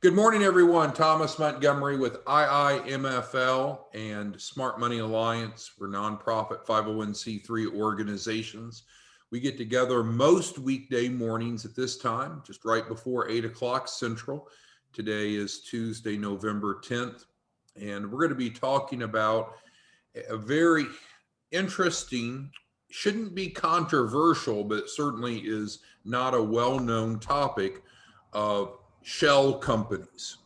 Good morning, everyone. Thomas Montgomery with IIMFL and Smart Money Alliance. We're nonprofit 501c3 organizations. We get together most weekday mornings at this time, just right before 8 o'clock Central. Today is Tuesday, November 10th, and we're going to be talking about a very interesting, shouldn't be controversial, but it certainly is not a well-known topic of shell companies.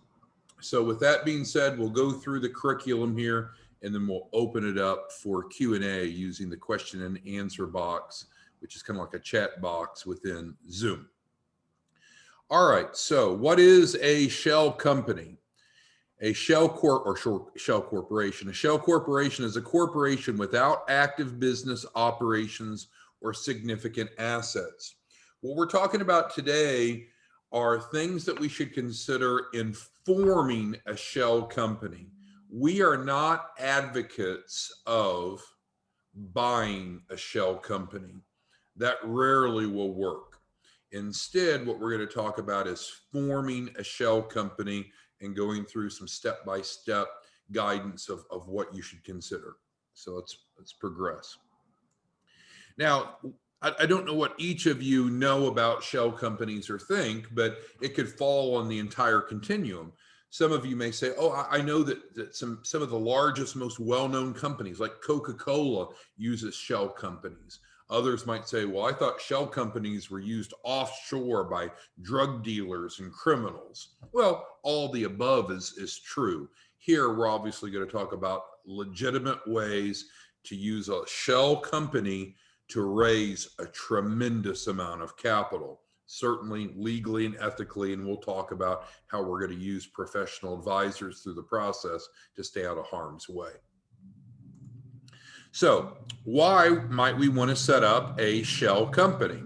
So with that being said, we'll go through the curriculum here and then we'll open it up for Q&A using the question and answer box, which is kind of like a chat box within Zoom. All right, so what is a shell company? A shell corporation. A shell corporation is a corporation without active business operations or significant assets. What we're talking about today are things that we should consider in forming a shell company. We are not advocates of buying a shell company. That rarely will work. Instead, what we're going to talk about is forming a shell company and going through some step-by-step guidance of what you should consider. So let's progress. Now, I don't know what each of you know about shell companies or think, but it could fall on the entire continuum. Some of you may say, oh, I know that some of the largest, most well-known companies like Coca-Cola uses shell companies. Others might say, well, I thought shell companies were used offshore by drug dealers and criminals. Well, all the above is true. Here, we're obviously going to talk about legitimate ways to use a shell company to raise a tremendous amount of capital, certainly legally and ethically, and we'll talk about how we're going to use professional advisors through the process to stay out of harm's way. So why might we want to set up a shell company?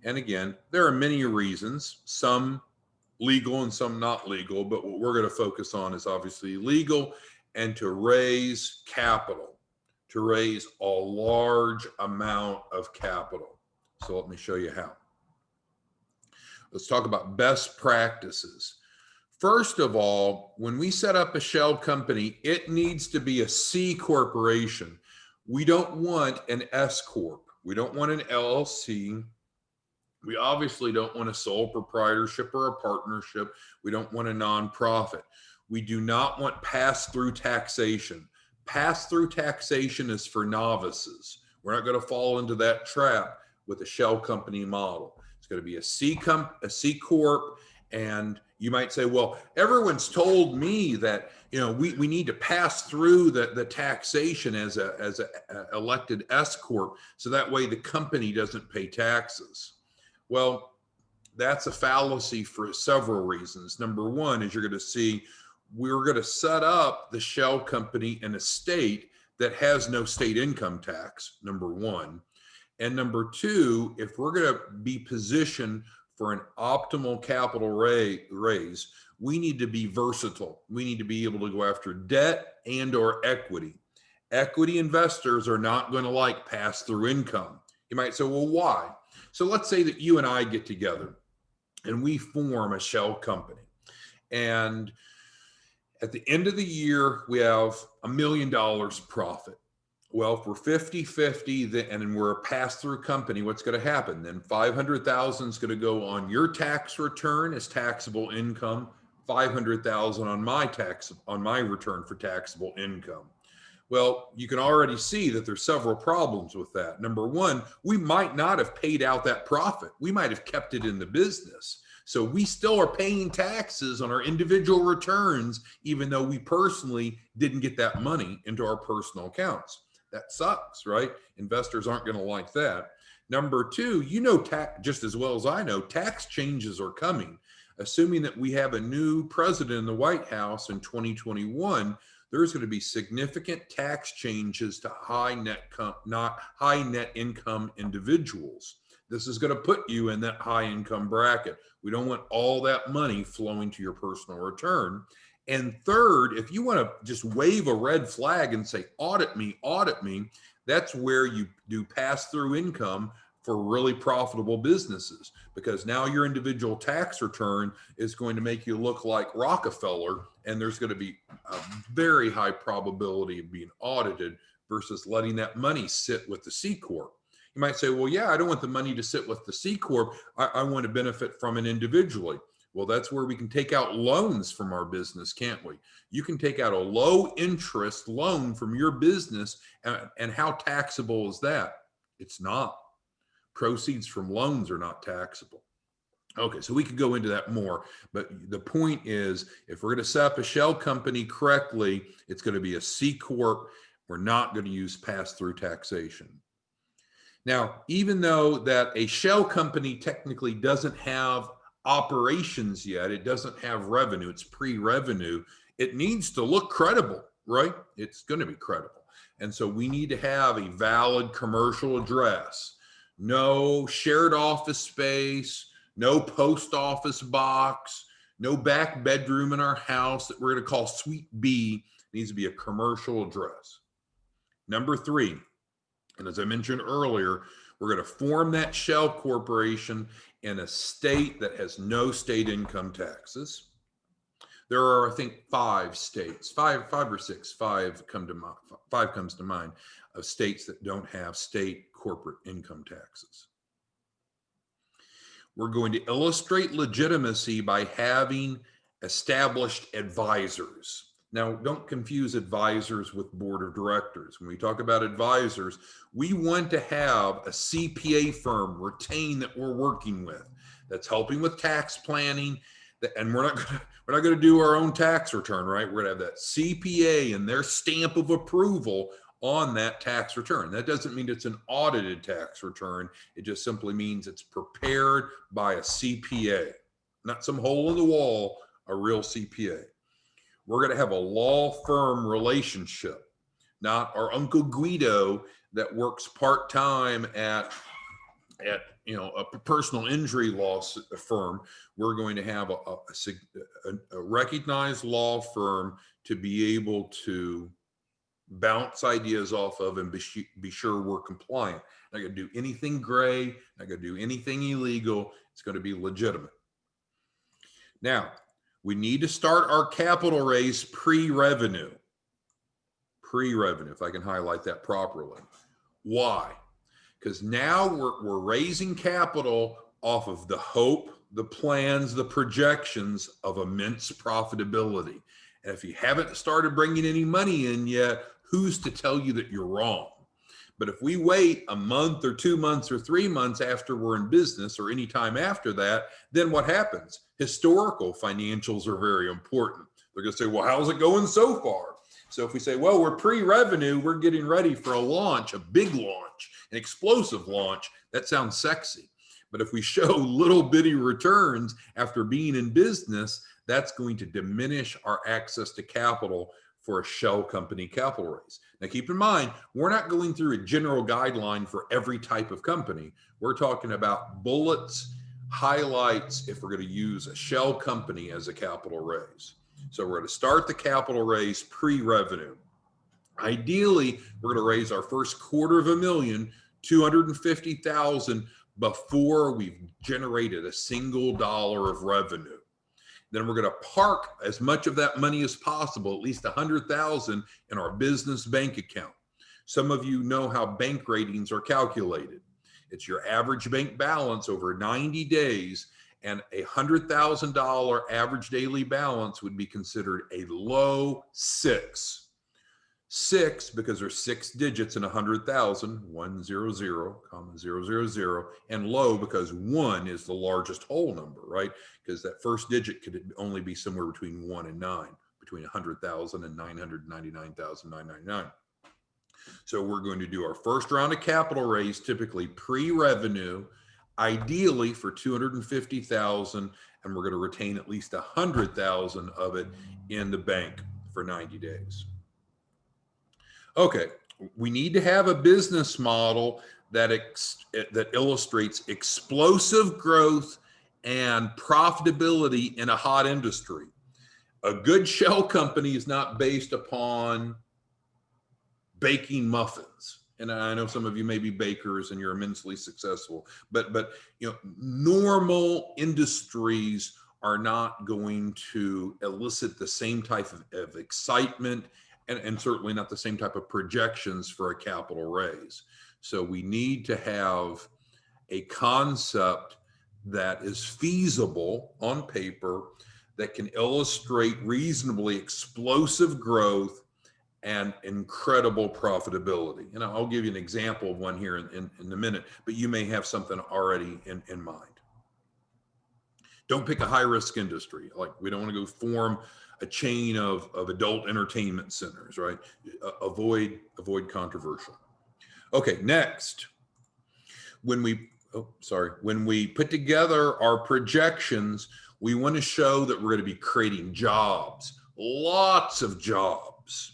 And again, there are many reasons, some legal and some not legal, but what we're going to focus on is obviously legal and to raise capital. To raise a large amount of capital. So let me show you how. Let's talk about best practices. First of all, when we set up a shell company, it needs to be a C corporation. We don't want an S corp. We don't want an LLC. We obviously don't want a sole proprietorship or a partnership. We don't want a nonprofit. We do not want pass-through taxation. Pass-through taxation is for novices. We're not going to fall into that trap with a shell company model. It's going to be a C corp, and you might say, well, everyone's told me that we need to pass through the taxation as a elected S corp, so that way the company doesn't pay taxes. Well, that's a fallacy for several reasons. Number one is you're going to see we're going to set up the shell company in a state that has no state income tax, number one. And number two, if we're going to be positioned for an optimal capital raise, we need to be versatile. We need to be able to go after debt and or equity. Equity investors are not going to like pass-through income. You might say, well, why? So let's say that you and I get together and we form a shell company. And at the end of the year, we have $1 million profit. Well, if we're 50-50 and we're a pass-through company, what's going to happen? Then $500,000 is going to go on your tax return as taxable income, $500,000 on my return for taxable income. Well, you can already see that there's several problems with that. Number one, we might not have paid out that profit. We might have kept it in the business. So we still are paying taxes on our individual returns, even though we personally didn't get that money into our personal accounts. That sucks, right? Investors aren't going to like that. Number two, just as well as I know, tax changes are coming. Assuming that we have a new president in the White House in 2021, there's going to be significant tax changes to high net income individuals. This is going to put you in that high income bracket. We don't want all that money flowing to your personal return. And third, if you want to just wave a red flag and say, audit me, that's where you do pass through income for really profitable businesses, because now your individual tax return is going to make you look like Rockefeller, and there's going to be a very high probability of being audited versus letting that money sit with the C Corp. You might say, well, yeah, I don't want the money to sit with the C Corp. I want to benefit from it individually. Well, that's where we can take out loans from our business, can't we? You can take out a low interest loan from your business, and how taxable is that? It's not. Proceeds from loans are not taxable. Okay, so we could go into that more, but the point is, if we're going to set up a shell company correctly, it's going to be a C Corp. We're not going to use pass-through taxation. Now, even though that a shell company technically doesn't have operations yet, it doesn't have revenue, it's pre-revenue, it needs to look credible, right? It's going to be credible. And so we need to have a valid commercial address, no shared office space, no post office box, no back bedroom in our house that we're going to call Suite B. It needs to be a commercial address. Number 3, and as I mentioned earlier, we're going to form that shell corporation in a state that has no state income taxes. There are, I think, 5 states, five or six, 5 comes to mind of states that don't have state corporate income taxes. We're going to illustrate legitimacy by having established advisors. Now, don't confuse advisors with board of directors. When we talk about advisors, we want to have a CPA firm retained that we're working with, that's helping with tax planning, and we're not going to do our own tax return, right? We're going to have that CPA and their stamp of approval on that tax return. That doesn't mean it's an audited tax return. It just simply means it's prepared by a CPA, not some hole in the wall, a real CPA. We're going to have a law firm relationship, not our Uncle Guido that works part-time at a personal injury law firm. We're going to have a recognized law firm to be able to bounce ideas off of and be sure we're compliant. Not going to do anything gray, not going to do anything illegal. It's going to be legitimate. Now, we need to start our capital raise pre-revenue. Pre-revenue, if I can highlight that properly. Why? Because now we're raising capital off of the hope, the plans, the projections of immense profitability. And if you haven't started bringing any money in yet, who's to tell you that you're wrong? But if we wait a month or 2 months or 3 months after we're in business, or any time after that, then what happens? Historical financials are very important. They're going to say, well, how's it going so far? So if we say, well, we're pre-revenue, we're getting ready for a launch, a big launch, an explosive launch, that sounds sexy. But if we show little bitty returns after being in business, that's going to diminish our access to capital for a shell company capital raise. Now, keep in mind, we're not going through a general guideline for every type of company. We're talking about bullets, highlights, if we're going to use a shell company as a capital raise. So we're going to start the capital raise pre-revenue. Ideally, we're going to raise our first $250,000, $250,000 before we've generated a single dollar of revenue. Then we're going to park as much of that money as possible, at least $100,000, in our business bank account. Some of you know how bank ratings are calculated. It's your average bank balance over 90 days, and a $100,000 average daily balance would be considered a low 6. 6 because there's 6 digits in 100,000, 100,000, and low because 1 is the largest whole number, right? Because that first digit could only be somewhere between 1 and 9, between 100,000 and 999,999. So we're going to do our first round of capital raise, typically pre-revenue, ideally for $250,000, and we're going to retain at least $100,000 of it in the bank for 90 days. Okay, we need to have a business model that illustrates explosive growth and profitability in a hot industry. A good shell company is not based upon baking muffins. And I know some of you may be bakers and you're immensely successful, but normal industries are not going to elicit the same type of excitement and certainly not the same type of projections for a capital raise. So we need to have a concept that is feasible on paper, that can illustrate reasonably explosive growth and incredible profitability. And I'll give you an example of one here in a minute, but you may have something already in mind. Don't pick a high risk industry. Like, we don't want to go form a chain of adult entertainment centers, right? Avoid controversial. Okay, next. When we put together our projections, we want to show that we're going to be creating jobs, lots of jobs,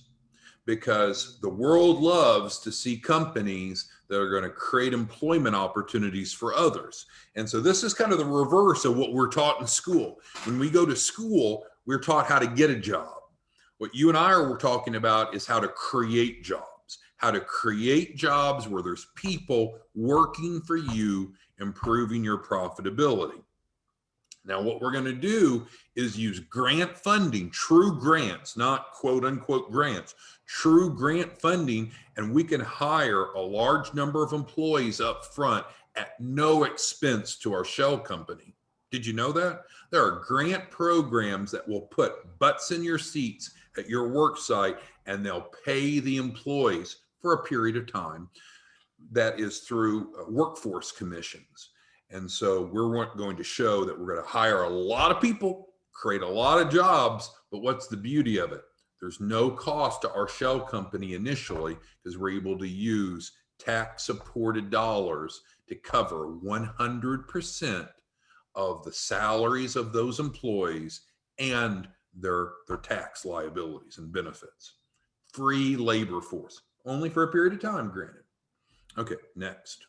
because the world loves to see companies that are going to create employment opportunities for others. And so this is kind of the reverse of what we're taught in school. When we go to school, we're taught how to get a job. What you and I are talking about is how to create jobs, how to create jobs where there's people working for you, improving your profitability. Now, what we're going to do is use grant funding, true grants, not quote unquote grants, true grant funding, and we can hire a large number of employees up front at no expense to our shell company. Did you know that? There are grant programs that will put butts in your seats at your work site, and they'll pay the employees for a period of time. That is through workforce commissions. And so we're going to show that we're going to hire a lot of people, create a lot of jobs, but what's the beauty of it? There's no cost to our shell company initially, because we're able to use tax supported dollars to cover 100% of the salaries of those employees and their tax liabilities and benefits. Free labor force, only for a period of time, granted. Okay, next.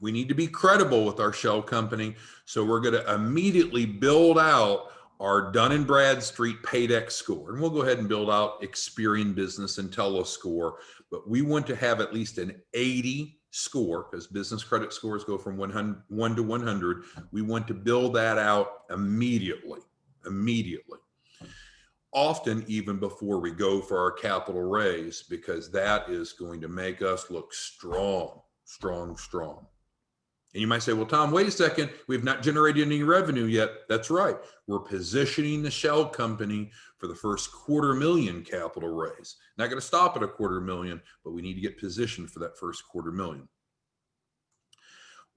We need to be credible with our shell company, so we're going to immediately build out our Dun & Bradstreet Paydex score. And we'll go ahead and build out Experian Business IntelliScore, but we want to have at least an 80 score, because business credit scores go from 1 to 100. We want to build that out immediately. Often even before we go for our capital raise, because that is going to make us look strong. And you might say, well, Tom, wait a second, we've not generated any revenue yet. That's right. We're positioning the shell company for the first $250,000 capital raise. Not going to stop at a $250,000, but we need to get positioned for that first $250,000.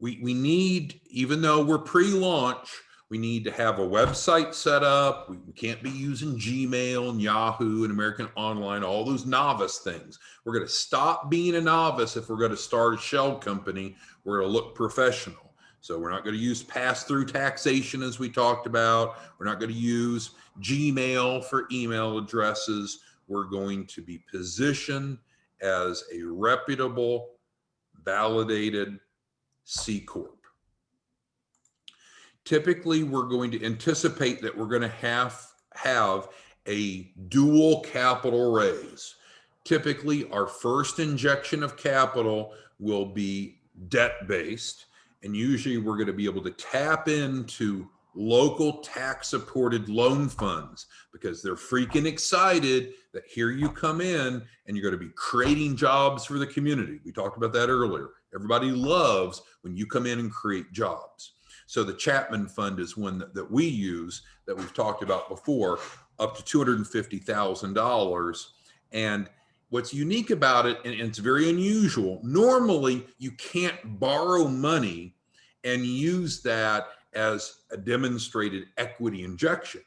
We need, even though we're pre-launch, we need to have a website set up. We can't be using Gmail and Yahoo and American Online, all those novice things. We're going to stop being a novice if we're going to start a shell company. We're going to look professional. So we're not going to use pass-through taxation, as we talked about. We're not going to use Gmail for email addresses. We're going to be positioned as a reputable, validated C Corp. Typically, we're going to anticipate that we're going to have a dual capital raise. Typically, our first injection of capital will be debt-based, and usually we're going to be able to tap into local tax-supported loan funds, because they're freaking excited that here you come in and you're going to be creating jobs for the community. We talked about that earlier. Everybody loves when you come in and create jobs. So the Chapman Fund is one that we use, that we've talked about before, up to $250,000. And what's unique about it, and it's very unusual, normally you can't borrow money and use that as a demonstrated equity injection.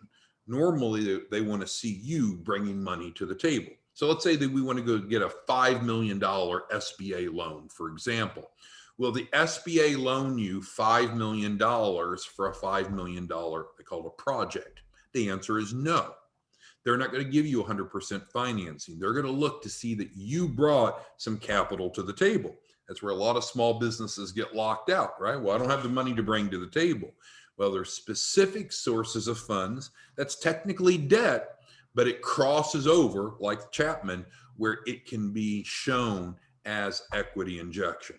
Normally they want to see you bringing money to the table. So let's say that we want to go get a $5 million SBA loan, for example. Will the SBA loan you $5 million for a $5 million, they call it a project? The answer is no. They're not going to give you 100% financing. They're going to look to see that you brought some capital to the table. That's where a lot of small businesses get locked out, right? Well, I don't have the money to bring to the table. Well, there's specific sources of funds that's technically debt, but it crosses over, like Chapman, where it can be shown as equity injection.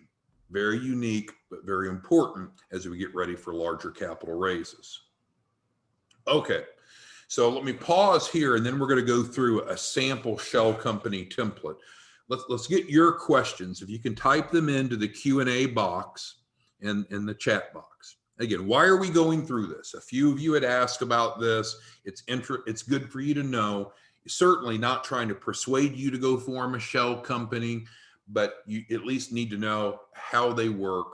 Very unique, but very important as we get ready for larger capital raises. Okay, so let me pause here, and then we're going to go through a sample shell company template. Let's get your questions. If you can type them into the Q&A box in the chat box. Again, why are we going through this? A few of you had asked about this. It's good for you to know. Certainly not trying to persuade you to go form a shell company, but you at least need to know how they work.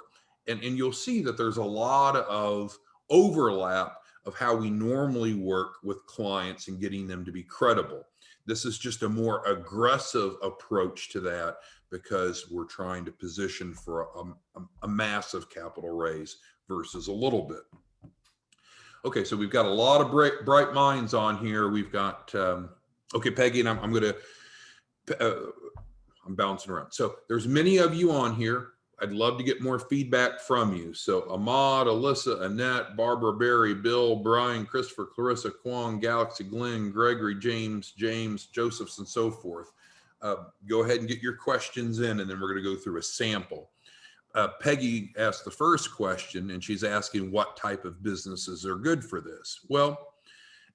And you'll see that there's a lot of overlap of how we normally work with clients and getting them to be credible. This is just a more aggressive approach to that because we're trying to position for a massive capital raise versus a little bit. Okay, so we've got a lot of bright minds on here. We've got, okay, Peggy, and I'm bouncing around. So there's many of you on here. I'd love to get more feedback from you. So Ahmad, Alyssa, Annette, Barbara, Barry, Bill, Brian, Christopher, Clarissa, Kwong, Galaxy, Glenn, Gregory, James, Josephs, and so forth. Go ahead and get your questions in, and then we're going to go through a sample. Peggy asked the first question, and she's asking what type of businesses are good for this. Well,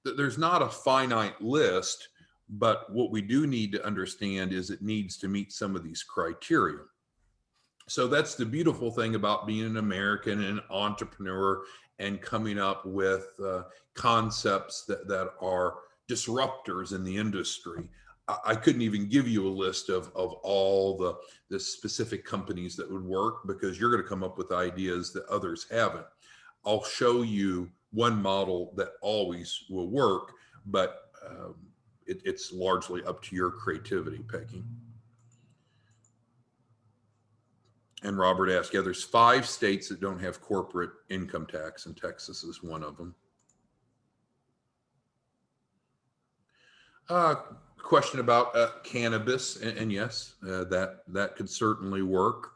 there's not a finite list, but what we do need to understand is it needs to meet some of these criteria. So that's the beautiful thing about being an American and an entrepreneur and coming up with concepts that are disruptors in the industry. I couldn't even give you a list of all the specific companies that would work because you're going to come up with ideas that others haven't. I'll show you one model that always will work, but it's largely up to your creativity, Peggy. And Robert asked, yeah, there's 5 states that don't have corporate income tax, and Texas is one of them. Question about cannabis, and yes, that could certainly work.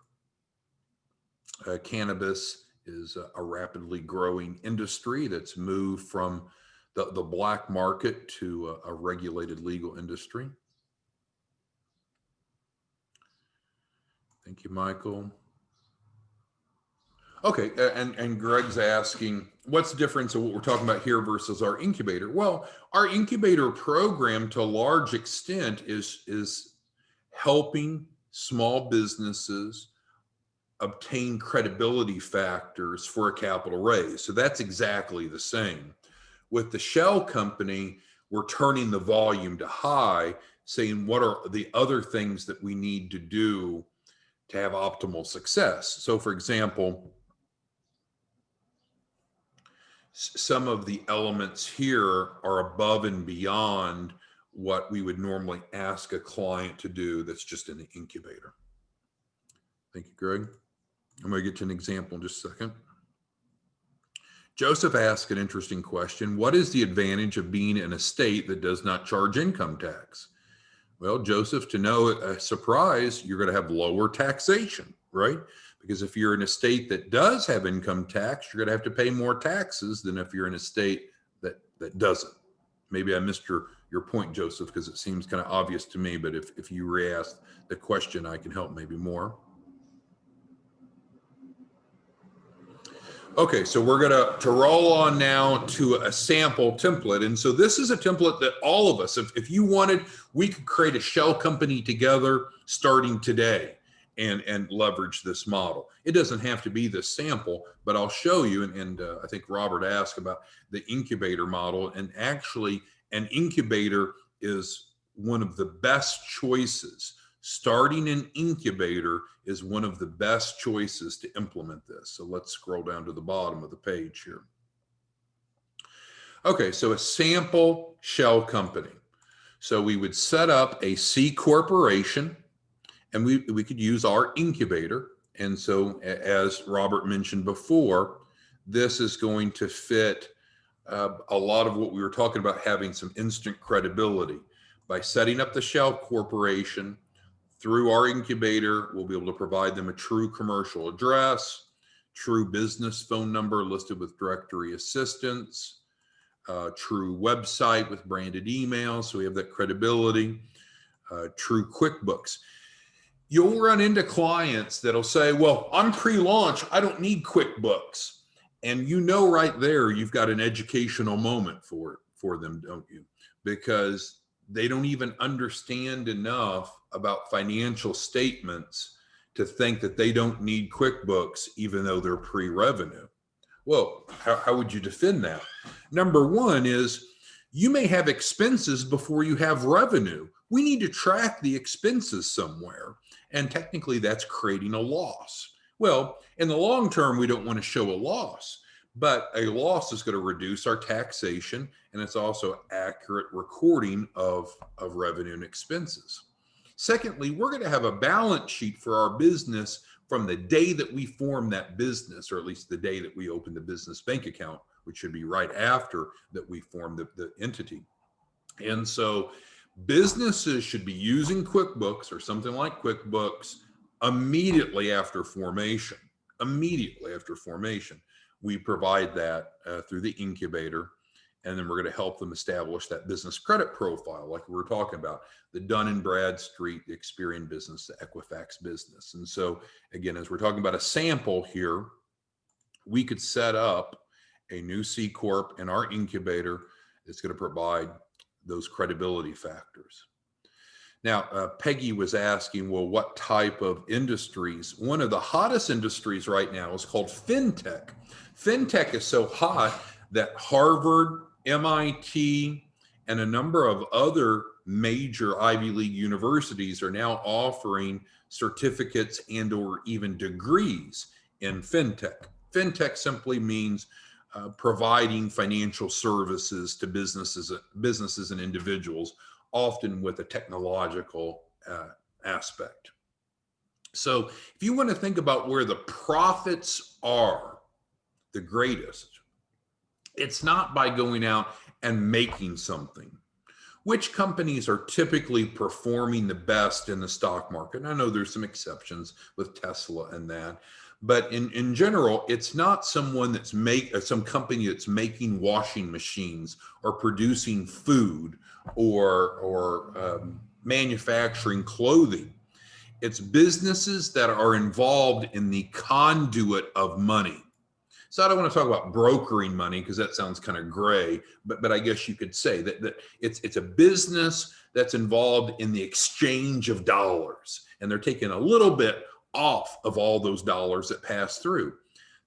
Cannabis is a rapidly growing industry that's moved from the black market to a regulated legal industry. Thank you, Michael. Okay, and Greg's asking, what's the difference of what we're talking about here versus our incubator? Well, our incubator program to a large extent is helping small businesses obtain credibility factors for a capital raise. So that's exactly the same. With the shell company, we're turning the volume to high, saying what are the other things that we need to do to have optimal success. So for example, some of the elements here are above and beyond what we would normally ask a client to do that's just in the incubator. Thank you, Greg. I'm going to get to an example in just a second. Joseph asked an interesting question. What is the advantage of being in a state that does not charge income tax? Well, Joseph, to know a surprise, you're going to have lower taxation, right? Because if you're in a state that does have income tax, you're going to have to pay more taxes than if you're in a state that doesn't. Maybe I missed your point, Joseph, because it seems kind of obvious to me, but if you re-asked the question, I can help maybe more. Okay, so we're going to roll on now to a sample template. And so this is a template that all of us, if you wanted, we could create a shell company together starting today and leverage this model. It doesn't have to be this sample, but I'll show you. And I think Robert asked about the incubator model. And actually, an incubator is one of the best choices. Starting an incubator is one of the best choices to implement this. So let's scroll down to the bottom of the page here. Okay, so a sample shell company. So we would set up a C corporation, and we could use our incubator. And so as Robert mentioned before, this is going to fit a lot of what we were talking about, having some instant credibility. By setting up the shell corporation, through our incubator, we'll be able to provide them a true commercial address, true business phone number listed with directory assistance, true website with branded email, so we have that credibility, true QuickBooks. You'll run into clients that'll say, well, I'm pre-launch, I don't need QuickBooks. And you know right there, you've got an educational moment for them, don't you? Because they don't even understand enough about financial statements to think that they don't need QuickBooks, even though they're pre-revenue. Well, how would you defend that? Number one is you may have expenses before you have revenue. We need to track the expenses somewhere. And technically that's creating a loss. Well, in the long term, we don't want to show a loss, but a loss is going to reduce our taxation, and it's also accurate recording of revenue and expenses. Secondly, we're going to have a balance sheet for our business from the day that we form that business, or at least the day that we open the business bank account, which should be right after that we form the entity. And so businesses should be using QuickBooks or something like QuickBooks immediately after formation. Immediately after formation. We provide that through the incubator, and then we're going to help them establish that business credit profile like we were talking about, the Dun & Bradstreet, the Experian business, the Equifax business. And so again, as we're talking about a sample here, we could set up a new C Corp in our incubator that's going to provide those credibility factors. Now, Peggy was asking, well, what type of industries? One of the hottest industries right now is called fintech. Fintech is so hot that Harvard, MIT, and a number of other major Ivy League universities are now offering certificates and or even degrees in fintech. Fintech simply means providing financial services to businesses and individuals, often with a technological aspect. So if you want to think about where the profits are the greatest, it's not by going out and making something. Which companies are typically performing the best in the stock market? And I know there's some exceptions with Tesla and that, but in general, it's not someone that's some company that's making washing machines or producing food or manufacturing clothing. It's businesses that are involved in the conduit of money. So I don't want to talk about brokering money because that sounds kind of gray, but I guess you could say that it's a business that's involved in the exchange of dollars, and they're taking a little bit off of all those dollars that pass through.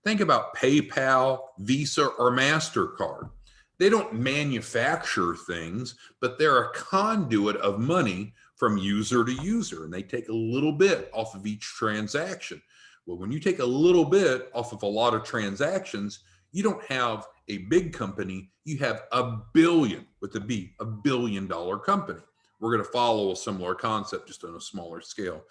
Think about PayPal, Visa, or MasterCard. They don't manufacture things, but they're a conduit of money from user to user, and they take a little bit off of each transaction. Well, when you take a little bit off of a lot of transactions, you don't have a big company, you have a billion, with a B, $1 billion company. We're going to follow a similar concept, just on a smaller scale.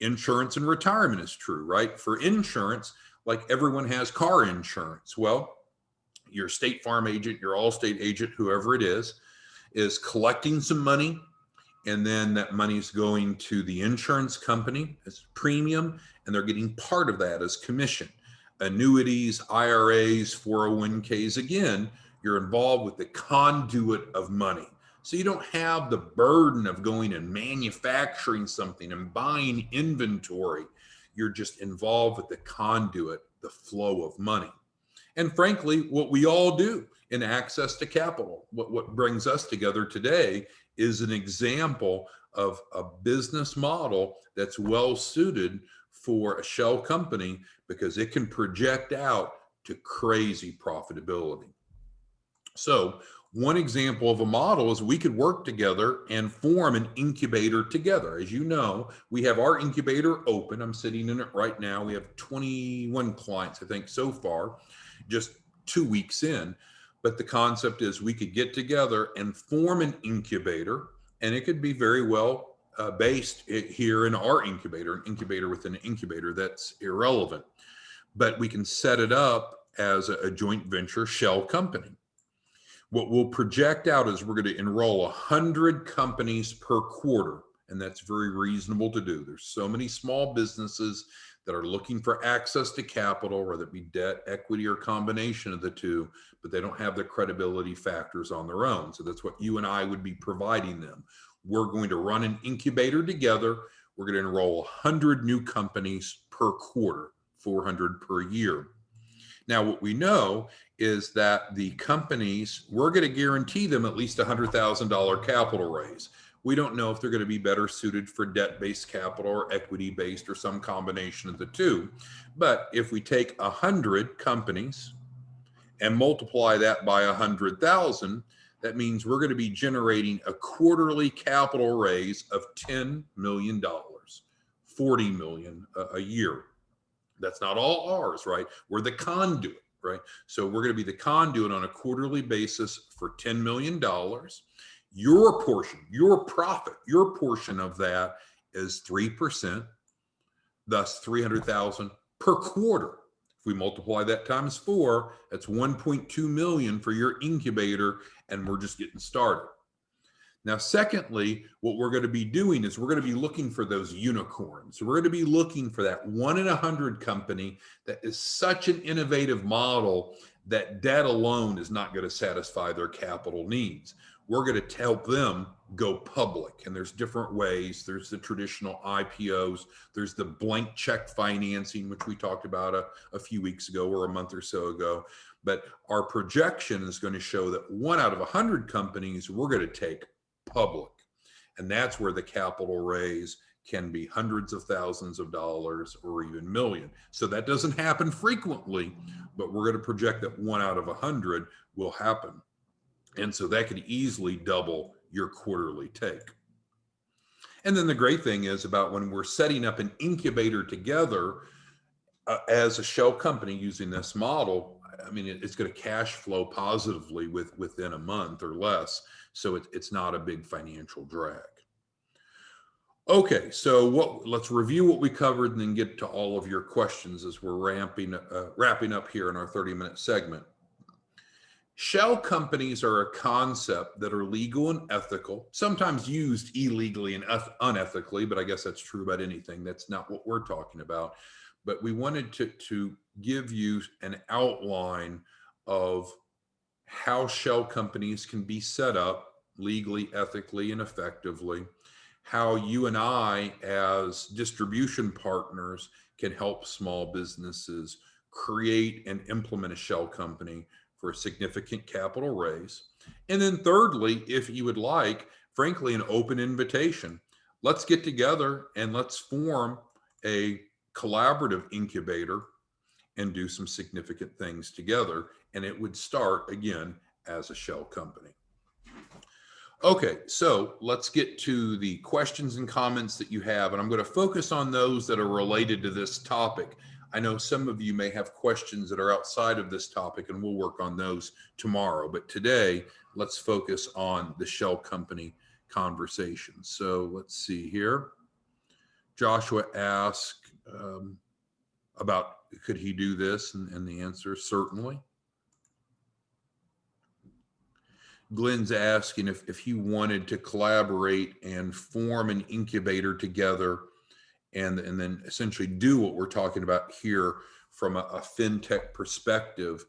Insurance and retirement is true, right? For insurance, like everyone has car insurance. Well, your State Farm agent, your Allstate agent, whoever it is collecting some money, and then that money is going to the insurance company as premium, and they're getting part of that as commission. Annuities, IRAs, 401ks, again, you're involved with the conduit of money. So you don't have the burden of going and manufacturing something and buying inventory. You're just involved with the conduit, the flow of money. And frankly, what we all do in access to capital, what brings us together today is an example of a business model that's well suited for a shell company because it can project out to crazy profitability. So one example of a model is we could work together and form an incubator together. As you know, we have our incubator open. I'm sitting in it right now. We have 21 clients, I think, so far, just 2 weeks in. But the concept is we could get together and form an incubator, and it could be very well based here in our incubator, an incubator within an incubator. That's irrelevant. But we can set it up as a joint venture shell company. What we'll project out is we're going to enroll 100 companies per quarter, and that's very reasonable to do. There's so many small businesses that are looking for access to capital, whether it be debt, equity, or combination of the two, but they don't have the credibility factors on their own. So that's what you and I would be providing them. We're going to run an incubator together. We're going to enroll 100 new companies per quarter, 400 per year. Now, what we know is that the companies, we're going to guarantee them at least $100,000 capital raise. We don't know if they're going to be better suited for debt-based capital or equity-based or some combination of the two. But if we take 100 companies and multiply that by 100,000, that means we're going to be generating a quarterly capital raise of $10 million, $40 million a year. That's not all ours, right? We're the conduit, right? So we're going to be the conduit on a quarterly basis for $10 million. Your portion, your profit, your portion of that is 3%, thus 300,000 per quarter. If we multiply that times 4, that's 1.2 million for your incubator, and we're just getting started. Now, secondly, what we're going to be doing is we're going to be looking for those unicorns. So we're going to be looking for that 1 in 100 company that is such an innovative model that debt alone is not going to satisfy their capital needs. We're going to help them go public. And there's different ways. There's the traditional IPOs. There's the blank check financing, which we talked about a few weeks ago or a month or so ago. But our projection is going to show that 1 out of 100 companies we're going to take public. And that's where the capital raise can be hundreds of thousands of dollars or even million. So that doesn't happen frequently, but we're going to project that 1 out of 100 will happen. And so that could easily double your quarterly take. And then the great thing is about when we're setting up an incubator together as a shell company using this model, I mean, it's going to cash flow positively within a month or less. So it's not a big financial drag. Okay, so let's review what we covered and then get to all of your questions as we're wrapping up here in our 30-minute segment. Shell companies are a concept that are legal and ethical, sometimes used illegally and unethically, but I guess that's true about anything. That's not what we're talking about. But we wanted to give you an outline of how shell companies can be set up legally, ethically, and effectively, how you and I as distribution partners can help small businesses create and implement a shell company for a significant capital raise. And then thirdly, if you would like, frankly, an open invitation. Let's get together and let's form a collaborative incubator and do some significant things together. And it would start, again, as a shell company. Okay, so let's get to the questions and comments that you have. And I'm going to focus on those that are related to this topic. I know some of you may have questions that are outside of this topic, and we'll work on those tomorrow. But today, let's focus on the shell company conversation. So let's see here. Joshua asked about could he do this, and the answer is certainly. Glenn's asking if he wanted to collaborate and form an incubator together and then essentially do what we're talking about here from a fintech perspective.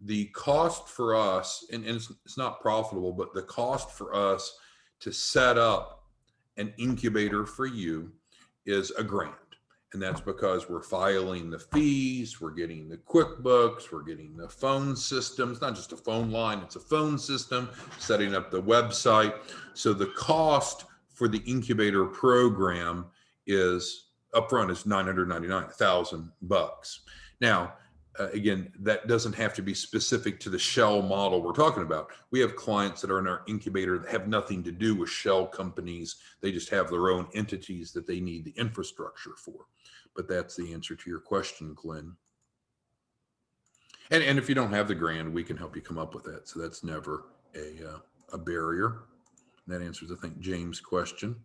The cost for us, and it's not profitable, but the cost for us to set up an incubator for you is $1,000. And that's because we're filing the fees, we're getting the QuickBooks, we're getting the phone system. It's not just a phone line, it's a phone system, setting up the website. So the cost for the incubator program is upfront is $999, $1,000. Now, again, that doesn't have to be specific to the shell model we're talking about. We have clients that are in our incubator that have nothing to do with shell companies. They just have their own entities that they need the infrastructure for. But that's the answer to your question, Glenn. And if you don't have the $1,000, we can help you come up with that. So that's never a barrier. And that answers, I think, James' question.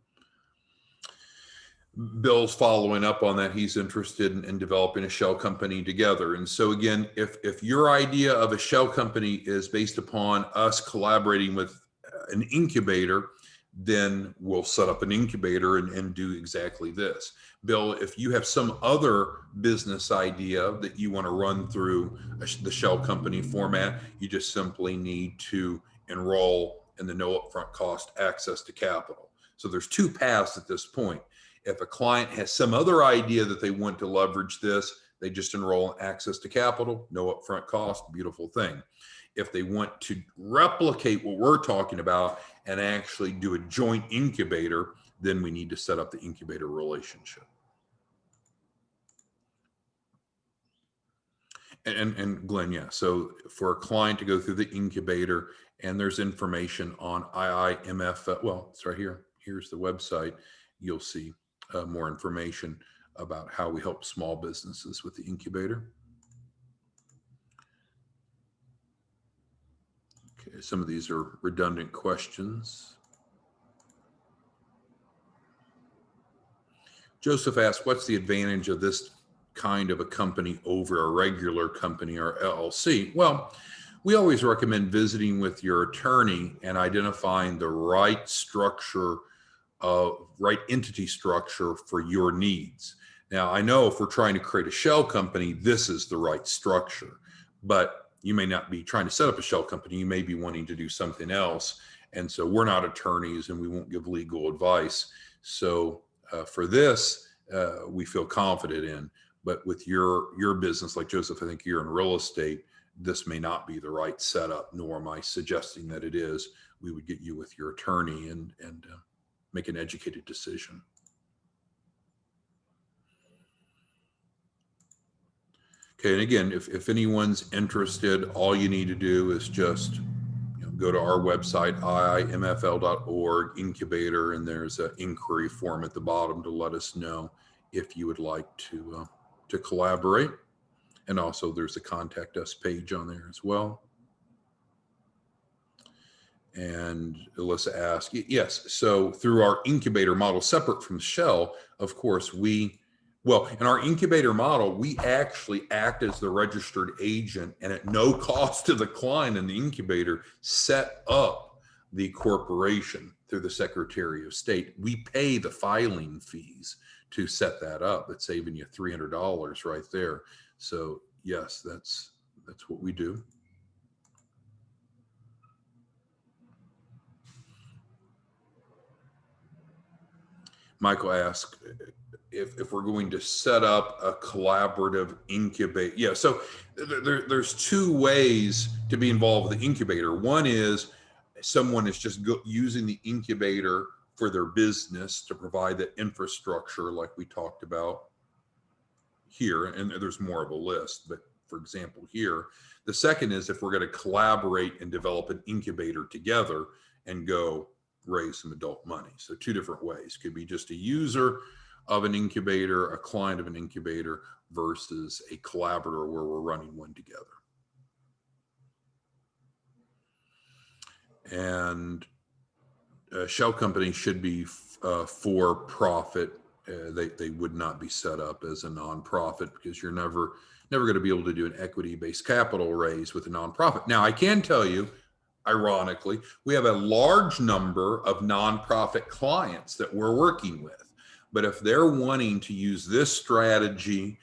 Bill's following up on that. He's interested in developing a shell company together. And so again, if your idea of a shell company is based upon us collaborating with an incubator, then we'll set up an incubator and do exactly this. Bill, if you have some other business idea that you want to run through the shell company format, you just simply need to enroll in the no upfront cost access to capital. So there's 2 paths at this point. If a client has some other idea that they want to leverage this, they just enroll in access to capital, no upfront cost, beautiful thing. If they want to replicate what we're talking about and actually do a joint incubator, then we need to set up the incubator relationship. And Glenn, yeah, so for a client to go through the incubator, and there's information on IIMF, well, it's right here. Here's the website. You'll see more information about how we help small businesses with the incubator. Okay, some of these are redundant questions. Joseph asked, what's the advantage of this kind of a company over a regular company or LLC? Well, we always recommend visiting with your attorney and identifying the right structure, right entity structure for your needs. Now, I know if we're trying to create a shell company, this is the right structure, but you may not be trying to set up a shell company. You may be wanting to do something else. And so we're not attorneys and we won't give legal advice. So for this, we feel confident in. But with your business, like Joseph, I think you're in real estate, this may not be the right setup, nor am I suggesting that it is. We would get you with your attorney and make an educated decision. Okay, and again, if anyone's interested, all you need to do is just go to our website, iimfl.org, incubator, and there's an inquiry form at the bottom to let us know if you would like to collaborate. And also there's a contact us page on there as well. And Alyssa asked, yes, so through our incubator model, separate from Shell, of course, in our incubator model, we actually act as the registered agent and at no cost to the client in the incubator, set up the corporation through the Secretary of State. We pay the filing fees to set that up. It's saving you $300 right there. So yes, that's what we do. Michael asked if we're going to set up a collaborative incubator. Yeah, so there's two ways to be involved with the incubator. One is someone is just using the incubator for their business to provide the infrastructure like we talked about here, and there's more of a list, but for example here. The second is if we're going to collaborate and develop an incubator together and go raise some adult money. So two different ways. Could be just a user of an incubator, a client of an incubator, versus a collaborator where we're running one together. And a shell company should be for profit. They would not be set up as a nonprofit because you're never going to be able to do an equity-based capital raise with a nonprofit. Now, I can tell you, ironically, we have a large number of nonprofit clients that we're working with. But if they're wanting to use this strategy,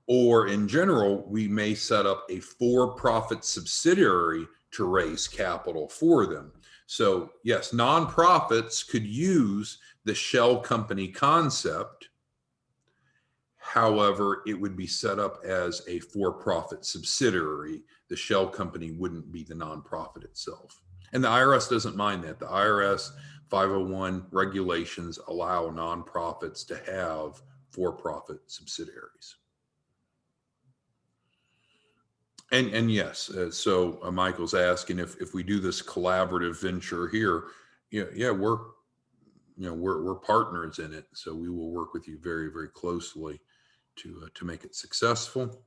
or in general, we may set up a for-profit subsidiary to raise capital for them. So yes, nonprofits could use the shell company concept. However, it would be set up as a for-profit subsidiary. The shell company wouldn't be the nonprofit itself. And the IRS doesn't mind that. The IRS 501 regulations allow nonprofits to have for-profit subsidiaries. And yes, so Michael's asking if we do this collaborative venture here, yeah, we're partners in it. So we will work with you very, very closely to make it successful.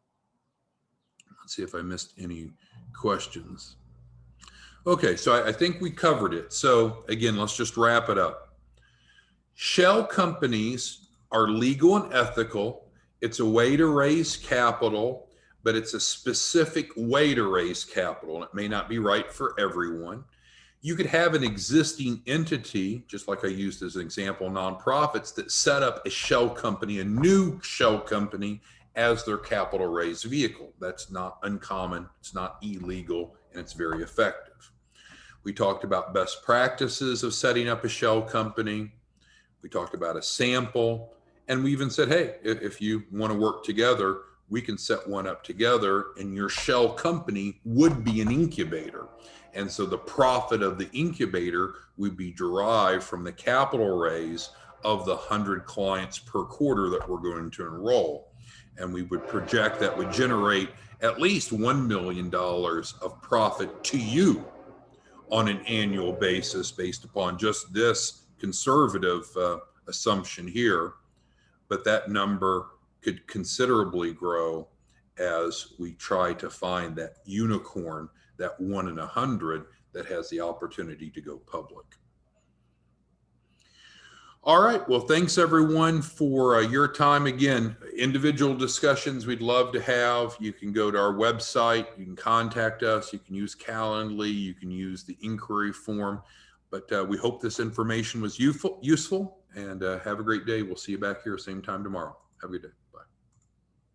Let's see if I missed any questions. Okay, so I think we covered it. So again, let's just wrap it up. Shell companies are legal and ethical. It's a way to raise capital, but it's a specific way to raise capital, and it may not be right for everyone. You could have an existing entity, just like I used as an example, nonprofits that set up a shell company, a new shell company as their capital raise vehicle. That's not uncommon, it's not illegal, and it's very effective. We talked about best practices of setting up a shell company. We talked about a sample, and we even said, hey, if you want to work together, we can set one up together, and your shell company would be an incubator. And so the profit of the incubator would be derived from the capital raise of the 100 clients per quarter that we're going to enroll. And we would project that would generate at least $1 million of profit to you on an annual basis based upon just this conservative assumption here. But that number could considerably grow as we try to find that unicorn, that 1 in 100 that has the opportunity to go public. All right. Well, thanks everyone for your time. Again, individual discussions we'd love to have. You can go to our website. You can contact us. You can use Calendly. You can use the inquiry form. But we hope this information was useful, and have a great day. We'll see you back here same time tomorrow. Have a good day. Bye.